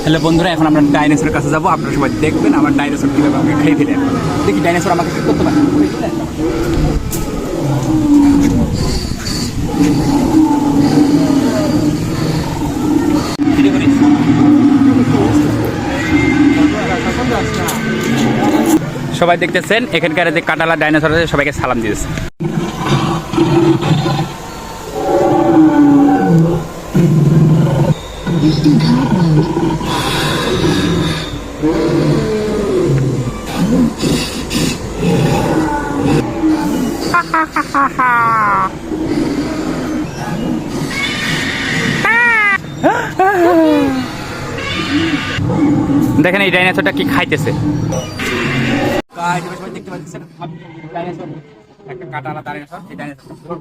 Hello বন্ধুরা, এখন আমরা ডাইনোসরের কাছে যাবো। আপনারা সবাই দেখবেন আমার ডাইনোসর কীভাবে আমাকে খেয়ে ফেলে। দেখি ডাইনোসর আমাকে কি করতে পারে। সবাই দেখতেছেন এখানকার যে কাটালা ডাইনোসর আছে, সবাইকে সালাম দিয়েছে। দেখেন এই ডাইনোসরটা কি খাইতেছে। দেখতে পাচ্ছেন একটা কাটালা ডাইনোসর। এই ডাইনোসর